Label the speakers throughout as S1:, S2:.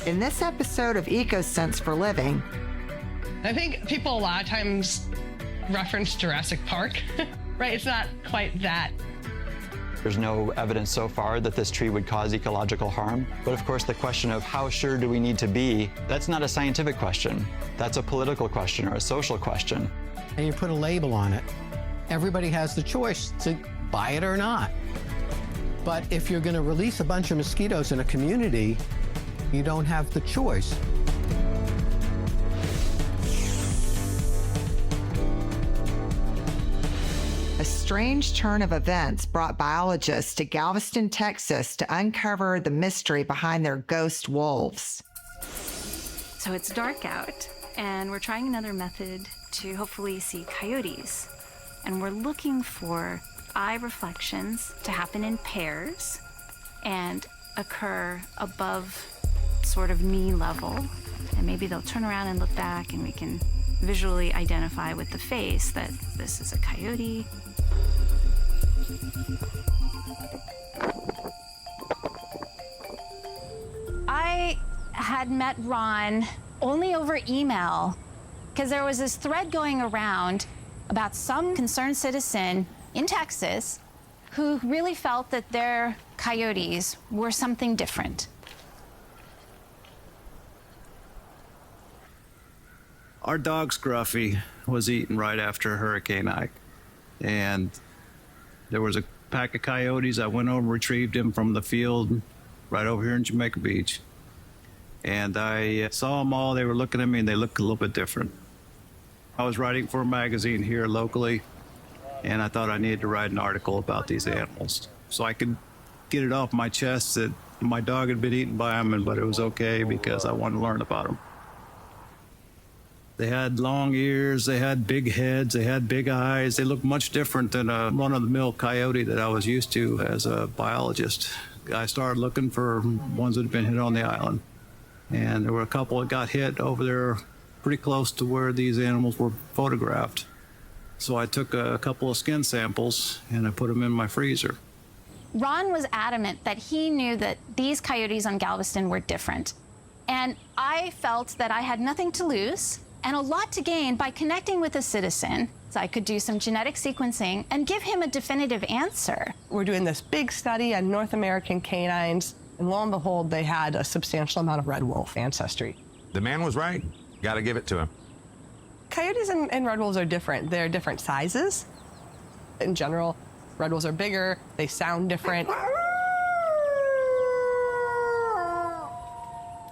S1: In this episode of EcoSense for Living,
S2: I think people a lot of times reference Jurassic Park, right? It's not quite that.
S3: There's no evidence so far that this tree would cause ecological harm. But of course, the question of how sure do we need to be, that's not a scientific question. That's a political question or a social question.
S4: And you put a label on it. Everybody has the choice to buy it or not. But if you're going to release a bunch of mosquitoes in a community, you don't have the choice.
S1: a strange turn of events brought biologists to Galveston, Texas to uncover the mystery behind their ghost wolves.
S5: So it's dark out, and we're trying another method to hopefully see coyotes. And we're looking for eye reflections to happen in pairs and occur above sort of knee level. And maybe they'll turn around and look back, and we can visually identify with the face that this is a coyote. I had met Ron only over email because there was this thread going around about some concerned citizen in Texas who really felt that their coyotes were something different.
S6: Our dog Scruffy was eaten right after Hurricane Ike, and there was a pack of coyotes. I went over and retrieved him from the field right over here in Jamaica Beach, and I saw them all. They were looking at me, and they looked a little bit different. I was writing for a magazine here locally, and I thought I needed to write an article about these animals so I could get it off my chest that my dog had been eaten by them, but it was okay because I wanted to learn about them. They had long ears, they had big heads, they had big eyes. They looked much different than a run-of-the-mill coyote that I was used to as a biologist. I started looking for ones that had been hit on the island. And there were a couple that got hit over there pretty close to where these animals were photographed. So I took a couple of skin samples and I put them in my freezer.
S5: Ron was adamant that he knew that these coyotes on Galveston were different. And I felt that I had nothing to lose and a lot to gain by connecting with a citizen, so I could do some genetic sequencing and give him a definitive answer.
S2: We're doing this big study on North American canines, and lo and behold, they had a substantial amount of red wolf ancestry.
S7: The man was right. Got to give it to him.
S2: Coyotes and red wolves are different. They're different sizes. In general, red wolves are bigger, they sound different.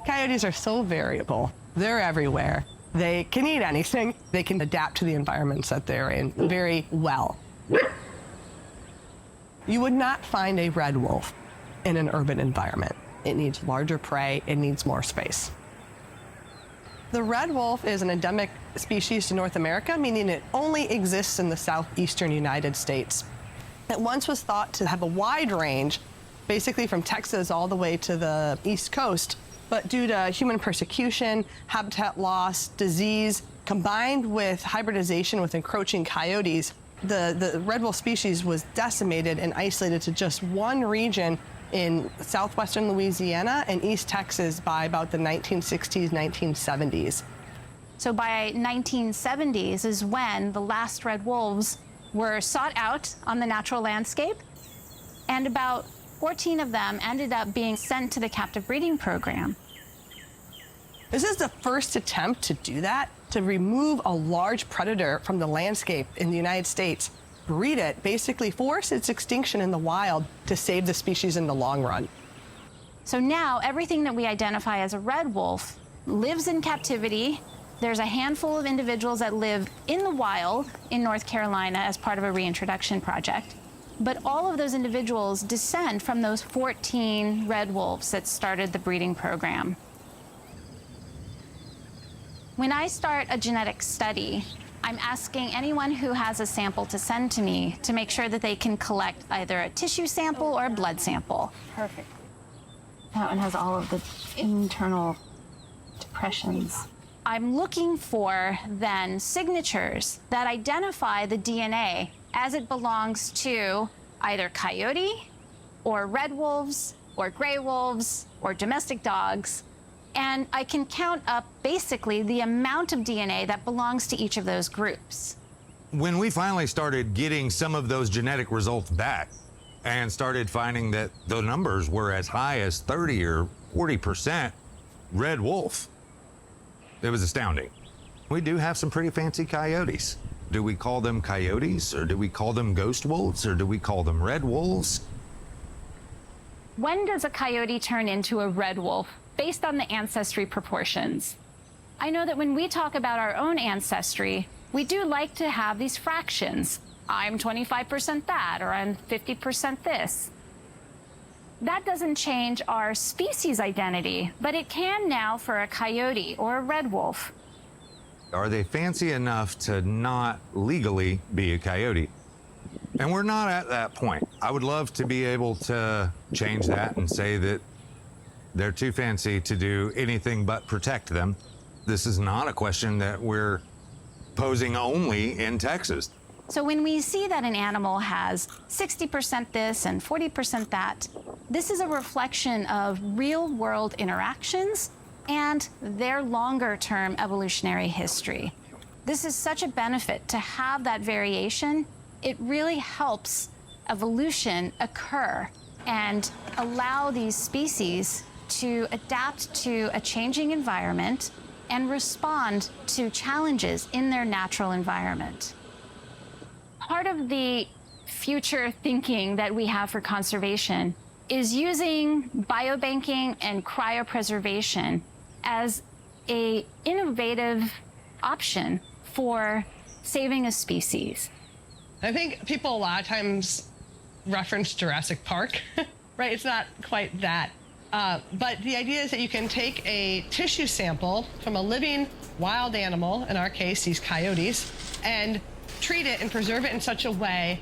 S2: Coyotes are so variable. They're everywhere. They can eat anything. They can adapt to the environments that they're in very well. You would not find a red wolf in an urban environment. It needs larger prey, it needs more space. The red wolf is an endemic species to North America, meaning it only exists in the southeastern United States. It once was thought to have a wide range, basically from Texas all the way to the East Coast. But due to human persecution, habitat loss, disease, combined with hybridization with encroaching coyotes, the red wolf species was decimated and isolated to just one region in southwestern Louisiana and East Texas by about the 1960s, 1970s.
S5: So by 1970s is when the last red wolves were sought out on the natural landscape, and about 14 of them ended up being sent to the captive breeding program.
S2: This is the first attempt to do that, to remove a large predator from the landscape in the United States, breed it, basically force its extinction in the wild to save the species in the long run.
S5: So now everything that we identify as a red wolf lives in captivity. There's a handful of individuals that live in the wild in North Carolina as part of a reintroduction project. But all of those individuals descend from those 14 red wolves that started the breeding program. When I start a genetic study, I'm asking anyone who has a sample to send to me to make sure that they can collect either a tissue sample or a blood sample. Perfect. That one has all of the internal depressions. I'm looking for, then, signatures that identify the DNA as it belongs to either coyote or red wolves or gray wolves or domestic dogs. And I can count up basically the amount of DNA that belongs to each of those groups.
S7: When we finally started getting some of those genetic results back and started finding that the numbers were as high as 30 or 40% red wolf, it was astounding. We do have some pretty fancy coyotes. Do we call them coyotes, or do we call them ghost wolves, or do we call them red wolves?
S5: When does a coyote turn into a red wolf based on the ancestry proportions? I know that when we talk about our own ancestry, we do like to have these fractions. I'm 25% that, or I'm 50% this. That doesn't change our species identity, but it can now for a coyote or a red wolf.
S7: Are they fancy enough to not legally be a coyote? And we're not at that point. I would love to be able to change that and say that they're too fancy to do anything but protect them. This is not a question that we're posing only in Texas.
S5: So when we see that an animal has 60% this and 40% that, this is a reflection of real-world interactions and their longer-term evolutionary history. This is such a benefit to have that variation. It really helps evolution occur and allow these species to adapt to a changing environment and respond to challenges in their natural environment. Part of the future thinking that we have for conservation is using biobanking and cryopreservation as an innovative option for saving a species.
S2: I think people a lot of times reference Jurassic Park, right? It's not quite that. But the idea is that you can take a tissue sample from a living wild animal, in our case, these coyotes, and treat it and preserve it in such a way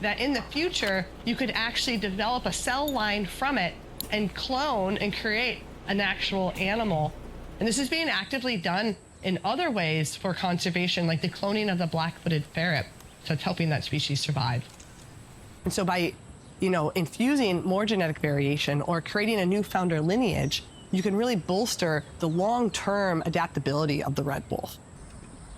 S2: that in the future, you could actually develop a cell line from it and clone and create an actual animal. And this is being actively done in other ways for conservation, like the cloning of the black-footed ferret. So it's helping that species survive. And so by, infusing more genetic variation or creating a new founder lineage, you can really bolster the long-term adaptability of the red wolf.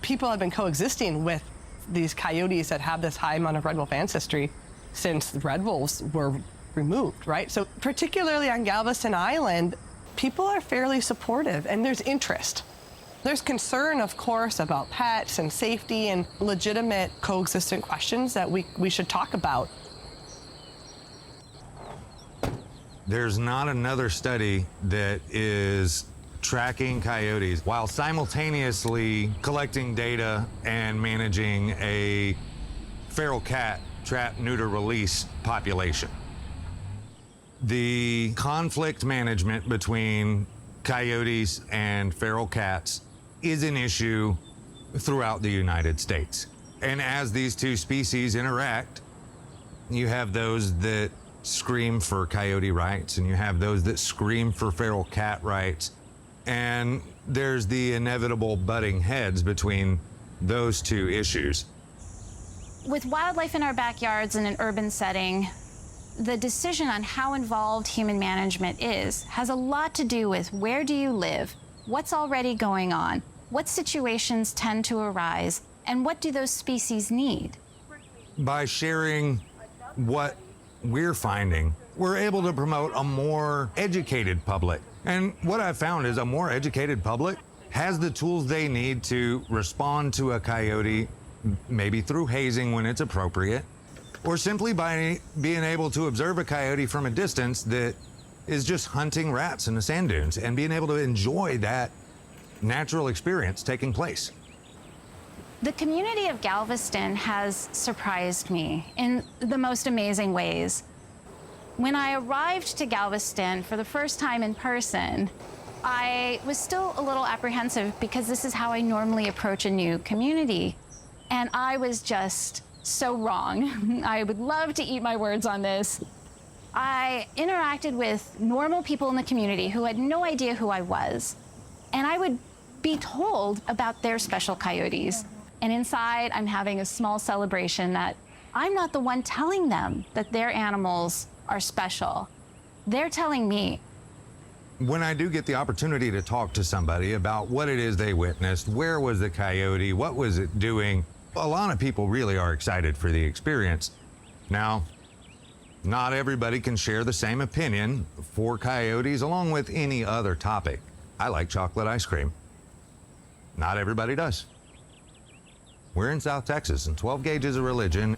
S2: People have been coexisting with these coyotes that have this high amount of red wolf ancestry since the red wolves were removed, right? So particularly on Galveston Island, people are fairly supportive and there's interest. There's concern, of course, about pets and safety and legitimate coexistent questions that we should talk about.
S7: There's not another study that is tracking coyotes while simultaneously collecting data and managing a feral cat trap, neuter, release population. The conflict management between coyotes and feral cats is an issue throughout the United States. And as these two species interact, you have those that scream for coyote rights and you have those that scream for feral cat rights. And there's the inevitable butting heads between those two issues.
S5: With wildlife in our backyards in an urban setting, the decision on how involved human management has a lot to do with where do you live, what's already going on, what situations tend to arise, and what do those species need.
S7: By sharing what we're finding, we're able to promote a more educated public. And what I've found is a more educated public has the tools they need to respond to a coyote, maybe through hazing when it's appropriate, or simply by being able to observe a coyote from a distance that is just hunting rats in the sand dunes and being able to enjoy that natural experience taking place.
S5: The community of Galveston has surprised me in the most amazing ways. When I arrived to Galveston for the first time in person, I was still a little apprehensive because this is how I normally approach a new community. And I was just so wrong. I would love to eat my words on this. I interacted with normal people in the community who had no idea who I was. And I would be told about their special coyotes. And inside, I'm having a small celebration that I'm not the one telling them that their animals are special. They're telling me.
S7: when I do get the opportunity to talk to somebody about what it is they witnessed, where was the coyote, what was it doing, a lot of people really are excited for the experience. Now, not everybody can share the same opinion for coyotes, along with any other topic. I like chocolate ice cream. Not everybody does. We're in South Texas, and 12 gauge is a religion.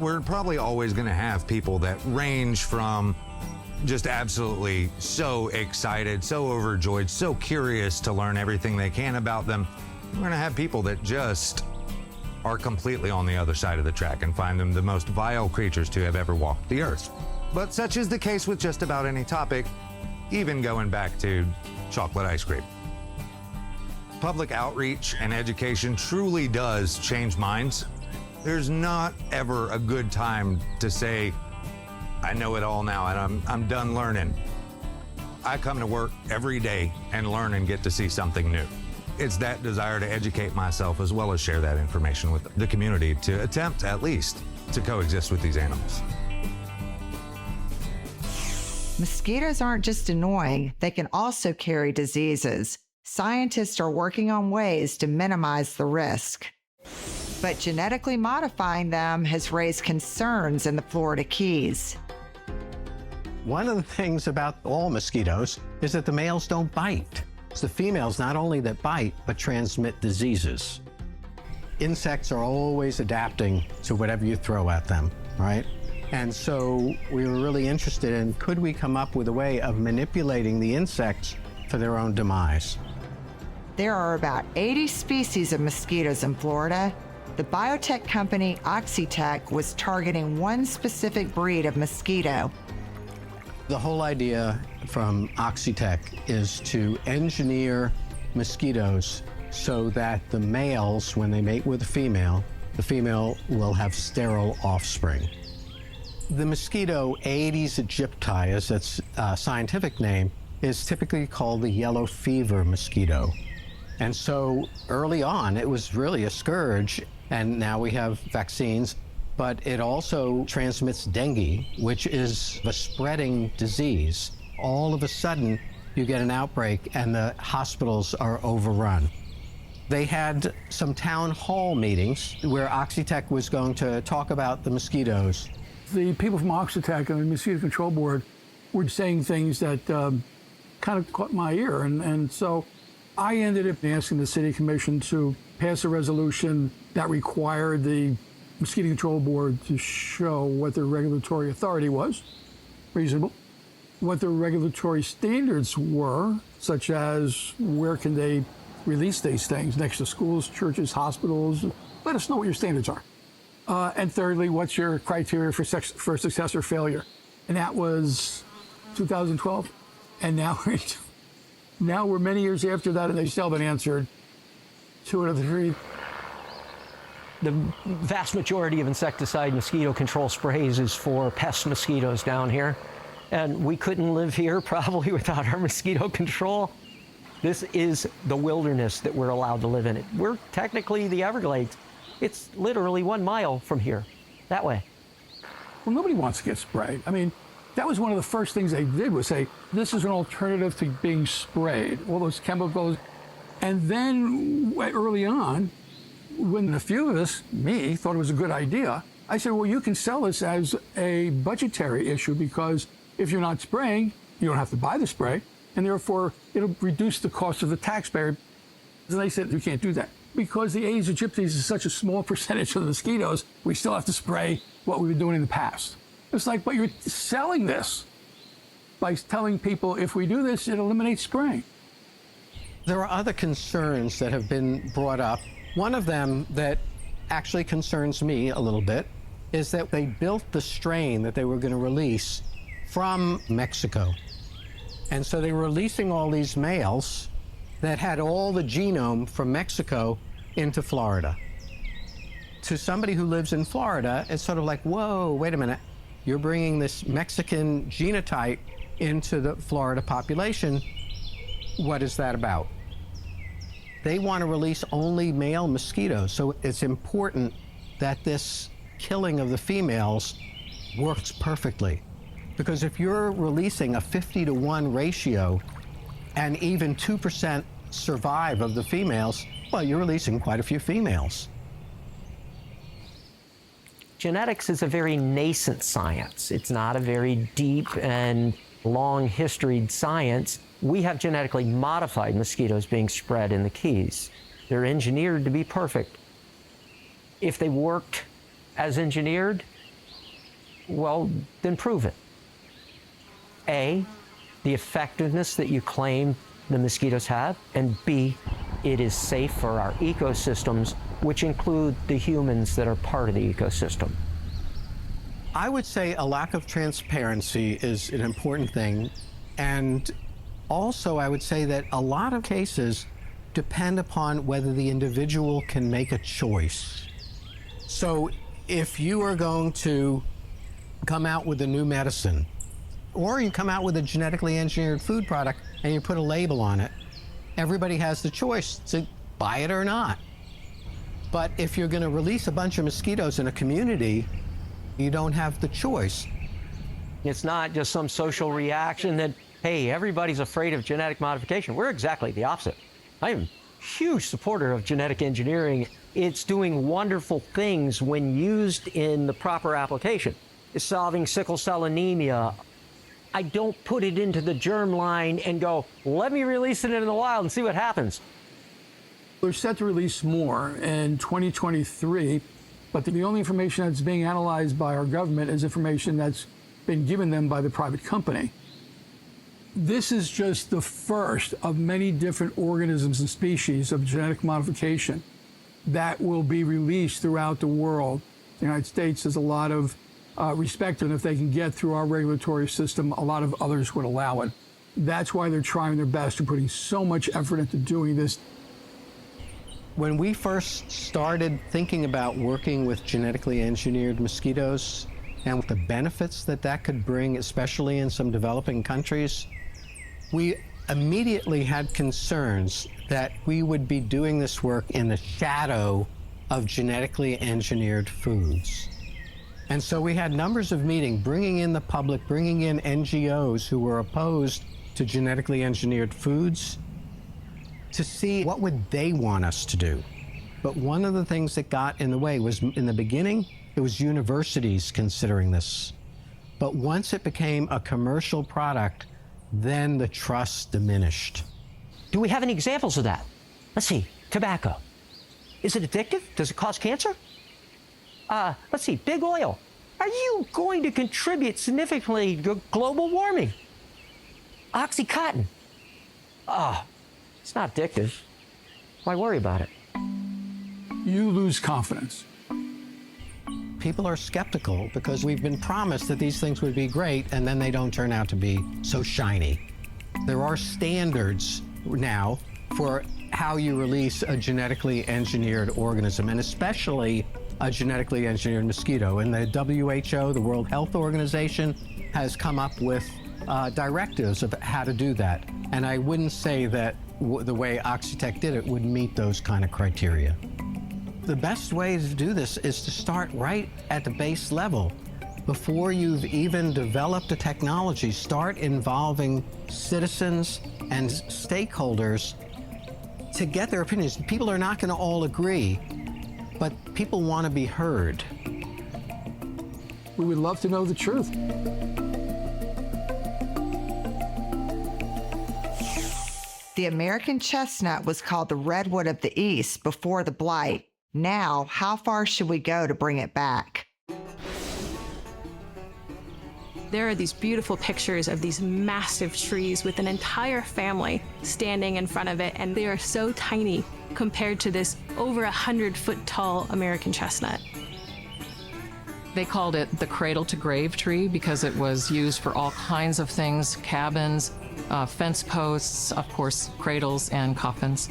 S7: We're probably always going to have people that range from just absolutely so excited, so overjoyed, so curious to learn everything they can about them. We're going to have people that just are completely on the other side of the track and find them the most vile creatures to have ever walked the earth. But such is the case with just about any topic, even going back to chocolate ice cream. Public outreach and education truly does change minds. There's not ever a good time to say, I know it all now and I'm done learning. I come to work every day and learn and get to see something new. It's that desire to educate myself as well as share that information with the community to attempt, at least, to coexist with these animals.
S1: Mosquitoes aren't just annoying, they can also carry diseases. Scientists are working on ways to minimize the risk. But genetically modifying them has raised concerns in the Florida Keys.
S4: One of the things about all mosquitoes is that the males don't bite. It's the females not only that bite, but transmit diseases. Insects are always adapting to whatever you throw at them, right? And so we were really interested in, could we come up with a way of manipulating the insects for their own demise?
S1: There are about 80 species of mosquitoes in Florida. The biotech company Oxitec was targeting one specific breed of mosquito.
S4: The whole idea from Oxitec is to engineer mosquitoes so that the males, when they mate with the female will have sterile offspring. The mosquito Aedes aegypti, as its scientific name, is typically called the yellow fever mosquito. And so early on, it was really a scourge, and now we have vaccines. But it also transmits dengue, which is a spreading disease. All of a sudden, you get an outbreak and the hospitals are overrun. They had some town hall meetings where Oxitec was going to talk about the mosquitoes.
S8: The people from Oxitec and the Mosquito Control Board were saying things that kind of caught my ear. And so I ended up asking the City Commission to pass a resolution that required the Mosquito Control Board to show what their regulatory authority was, reasonable, what their regulatory standards were, such as where can they release these things, next to schools, churches, hospitals. Let us know what your standards are. And thirdly, what's your criteria for success or failure? And that was 2012. And now we're many years after that, and they still haven't answered 2 out of the 3.
S9: The vast majority of insecticide mosquito control sprays is for pest mosquitoes down here. And we couldn't live here probably without our mosquito control. This is the wilderness that we're allowed to live in. We're technically the Everglades. It's literally 1 mile from here, that way.
S8: Well, nobody wants to get sprayed. I mean, that was one of the first things they did was say, this is an alternative to being sprayed, all those chemicals. And then early on, when a few of us, me, thought it was a good idea, I said, well, you can sell this as a budgetary issue because if you're not spraying, you don't have to buy the spray, and therefore it'll reduce the cost of the taxpayer. And they said, you can't do that. Because the Aedes aegypti is such a small percentage of the mosquitoes, we still have to spray what we've been doing in the past. It's like, but you're selling this by telling people if we do this, it eliminates spraying.
S4: There are other concerns that have been brought up. One of them that actually concerns me a little bit is that they built the strain that they were going to release from Mexico. And so they were releasing all these males that had all the genome from Mexico into Florida. To somebody who lives in Florida, it's sort of like, whoa, wait a minute. You're bringing this Mexican genotype into the Florida population. What is that about? They want to release only male mosquitoes, so it's important that this killing of the females works perfectly. Because if you're releasing a 50-to-1 ratio and even 2% survive of the females, well, you're releasing quite a few females.
S9: Genetics is a very nascent science. It's not a very deep and long historied science. We have genetically modified mosquitoes being spread in the Keys. They're engineered to be perfect. If they worked as engineered, well, then prove it. A, the effectiveness that you claim the mosquitoes have, and B, it is safe for our ecosystems, which include the humans that are part of the ecosystem.
S4: I would say a lack of transparency is an important thing. And also, I would say that a lot of cases depend upon whether the individual can make a choice. So if you are going to come out with a new medicine, or you come out with a genetically engineered food product and you put a label on it, everybody has the choice to buy it or not. But if you're going to release a bunch of mosquitoes in a community, you don't have the choice.
S9: It's not just some social reaction that, hey, everybody's afraid of genetic modification. We're exactly the opposite. I am a huge supporter of genetic engineering. It's doing wonderful things when used in the proper application. It's solving sickle cell anemia. I don't put it into the germline and go, let me release it into the wild and see what happens.
S8: They're set to release more in 2023, but the only information that's being analyzed by our government is information that's been given them by the private company. This is just the first of many different organisms and species of genetic modification that will be released throughout the world. The United States has a lot of respect, and if they can get through our regulatory system, a lot of others would allow it. That's why they're trying their best and putting so much effort into doing this.
S4: When we first started thinking about working with genetically engineered mosquitoes and the benefits that that could bring, especially in some developing countries, we immediately had concerns that we would be doing this work in the shadow of genetically engineered foods. And so we had numbers of meetings, bringing in the public, bringing in NGOs who were opposed to genetically engineered foods, to see what would they want us to do. But one of the things that got in the way was, in the beginning, it was universities considering this. But once it became a commercial product, then the trust diminished.
S9: Do we have any examples of that? Let's see, tobacco. Is it addictive? Does it cause cancer? Let's see, big oil. Are you going to contribute significantly to global warming? Oxycontin. It's not addictive. Why worry about it?
S8: You lose confidence.
S4: People are skeptical because we've been promised that these things would be great, and then they don't turn out to be so shiny. There are standards now for how you release a genetically engineered organism, and especially a genetically engineered mosquito. And the WHO, the World Health Organization, has come up with directives of how to do that. And I wouldn't say that the way Oxitec did it would meet those kind of criteria. The best way to do this is to start right at the base level. Before you've even developed a technology, start involving citizens and stakeholders to get their opinions. People are not going to all agree, but people want to be heard.
S8: We would love to know the truth.
S1: The American chestnut was called the redwood of the East before the blight. Now, how far should we go to bring it back?
S10: There are these beautiful pictures of these massive trees with an entire family standing in front of it, and they are so tiny compared to this over 100-foot tall American chestnut.
S11: They called it the cradle to grave tree because it was used for all kinds of things, cabins, fence posts, of course, cradles and coffins.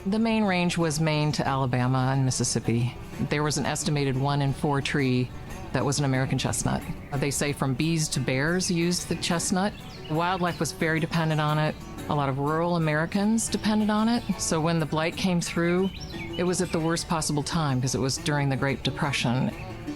S11: The main range was Maine to Alabama and Mississippi. There was an estimated 1 in 4 tree that was an American chestnut. They say from bees to bears used the chestnut. Wildlife was very dependent on it. A lot of rural Americans depended on it. So when the blight came through, it was at the worst possible time because it was during the Great Depression.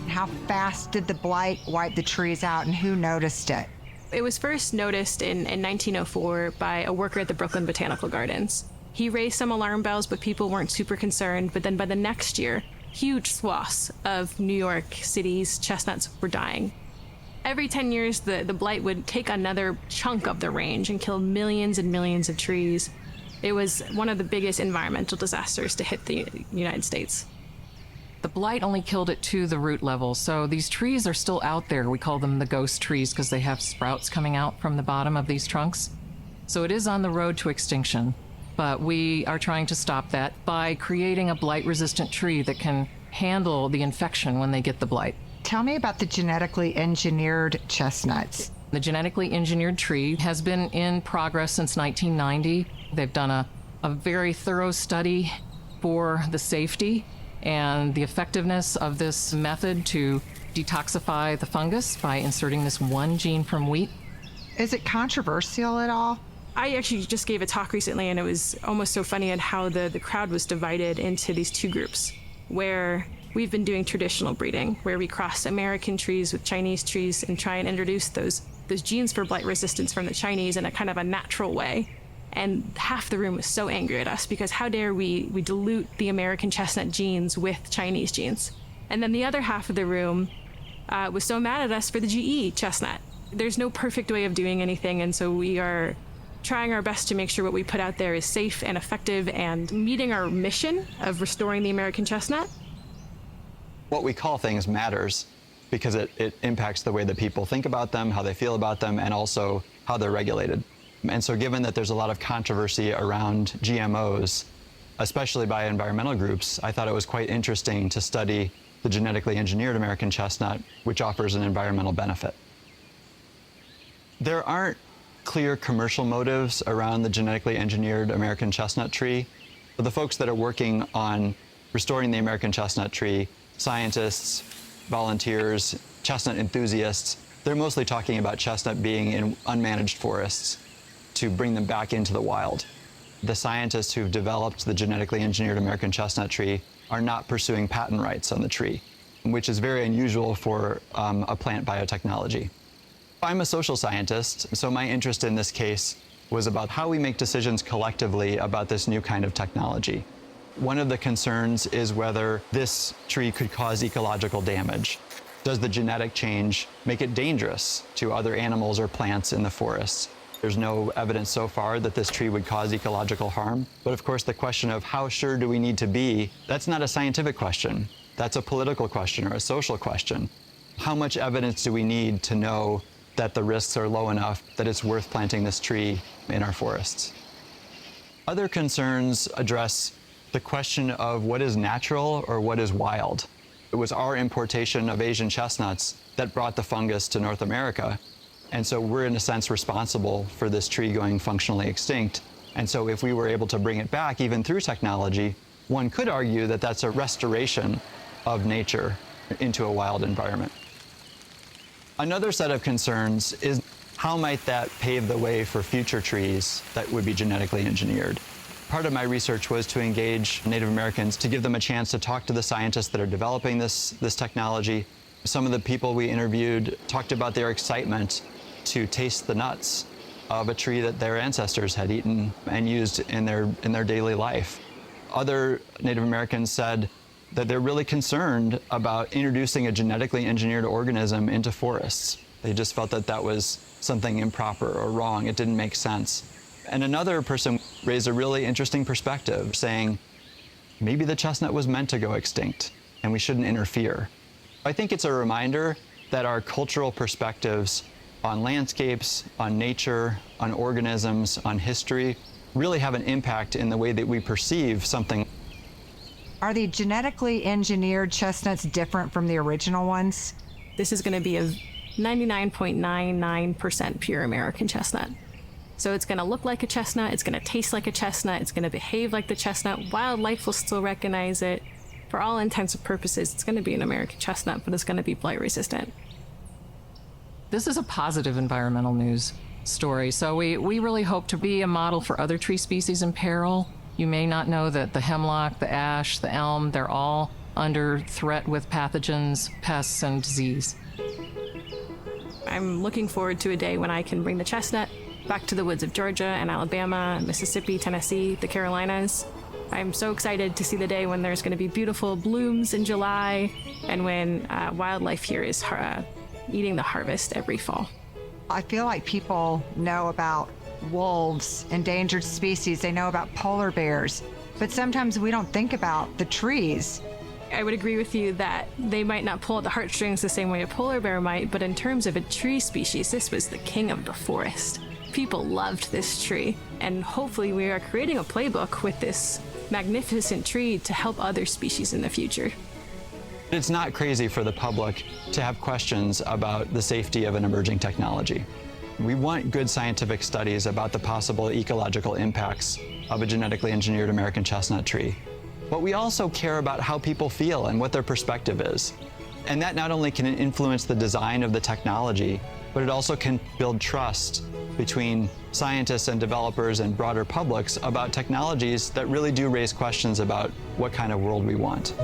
S1: How fast did the blight wipe the trees out, and who noticed it?
S10: It was first noticed in 1904 by a worker at the Brooklyn Botanical Gardens. He raised some alarm bells, but people weren't super concerned. But then by the next year, huge swaths of New York City's chestnuts were dying. Every 10 years, the blight would take another chunk of the range and kill millions and millions of trees. It was one of the biggest environmental disasters to hit the United States.
S11: The blight only killed it to the root level, so these trees are still out there. We call them the ghost trees because they have sprouts coming out from the bottom of these trunks. So it is on the road to extinction, but we are trying to stop that by creating a blight-resistant tree that can handle the infection when they get the blight.
S1: Tell me about the genetically engineered chestnuts.
S11: The genetically engineered tree has been in progress since 1990. They've done a very thorough study for the safety and the effectiveness of this method to detoxify the fungus by inserting this one gene from wheat.
S1: Is it controversial at all?
S10: I actually just gave a talk recently, and it was almost so funny at how the crowd was divided into these two groups, where we've been doing traditional breeding, where we cross American trees with Chinese trees and try and introduce those genes for blight resistance from the Chinese in a kind of a natural way. And half the room was so angry at us because how dare we dilute the American chestnut genes with Chinese genes. And then the other half of the room was so mad at us for the GE chestnut. There's no perfect way of doing anything, and so we are trying our best to make sure what we put out there is safe and effective and meeting our mission of restoring the American chestnut.
S3: What we call things matters because it impacts the way that people think about them, how they feel about them, and also how they're regulated. And so given that there's a lot of controversy around GMOs, especially by environmental groups, I thought it was quite interesting to study the genetically engineered American chestnut, which offers an environmental benefit. There aren't clear commercial motives around the genetically engineered American chestnut tree. But the folks that are working on restoring the American chestnut tree, scientists, volunteers, chestnut enthusiasts, they're mostly talking about chestnut being in unmanaged forests to bring them back into the wild. The scientists who've developed the genetically engineered American chestnut tree are not pursuing patent rights on the tree, which is very unusual for a plant biotechnology. I'm a social scientist, so my interest in this case was about how we make decisions collectively about this new kind of technology. One of the concerns is whether this tree could cause ecological damage. Does the genetic change make it dangerous to other animals or plants in the forests? There's no evidence so far that this tree would cause ecological harm. But of course, the question of how sure do we need to be, that's not a scientific question. That's a political question or a social question. How much evidence do we need to know that the risks are low enough that it's worth planting this tree in our forests? Other concerns address the question of what is natural or what is wild. It was our importation of Asian chestnuts that brought the fungus to North America. And so we're in a sense responsible for this tree going functionally extinct. And so if we were able to bring it back, even through technology, one could argue that that's a restoration of nature into a wild environment. Another set of concerns is how might that pave the way for future trees that would be genetically engineered? Part of my research was to engage Native Americans to give them a chance to talk to the scientists that are developing this technology. Some of the people we interviewed talked about their excitement to taste the nuts of a tree that their ancestors had eaten and used in their daily life. Other Native Americans said that they're really concerned about introducing a genetically engineered organism into forests. They just felt that that was something improper or wrong. It didn't make sense. And another person raised a really interesting perspective, saying, maybe the chestnut was meant to go extinct and we shouldn't interfere. I think it's a reminder that our cultural perspectives on landscapes, on nature, on organisms, on history, really have an impact in the way that we perceive something.
S1: Are the genetically engineered chestnuts different from the original ones?
S10: This is going to be a 99.99% pure American chestnut. So it's going to look like a chestnut, it's going to taste like a chestnut, it's going to behave like the chestnut. Wildlife will still recognize it. For all intents and purposes, it's going to be an American chestnut, but it's going to be blight resistant.
S11: This is a positive environmental news story, so we really hope to be a model for other tree species in peril. You may not know that the hemlock, the ash, the elm, they're all under threat with pathogens, pests, and disease.
S10: I'm looking forward to a day when I can bring the chestnut back to the woods of Georgia and Alabama, Mississippi, Tennessee, the Carolinas. I'm so excited to see the day when there's going to be beautiful blooms in July and when wildlife here is eating the harvest every fall.
S1: I feel like people know about wolves, endangered species, they know about polar bears, but sometimes we don't think about the trees.
S10: I would agree with you that they might not pull at the heartstrings the same way a polar bear might, but in terms of a tree species, this was the king of the forest. People loved this tree, and hopefully we are creating a playbook with this magnificent tree to help other species in the future.
S3: It's not crazy for the public to have questions about the safety of an emerging technology. We want good scientific studies about the possible ecological impacts of a genetically engineered American chestnut tree. But we also care about how people feel and what their perspective is. And that not only can influence the design of the technology, but it also can build trust between scientists and developers and broader publics about technologies that really do raise questions about what kind of world we want.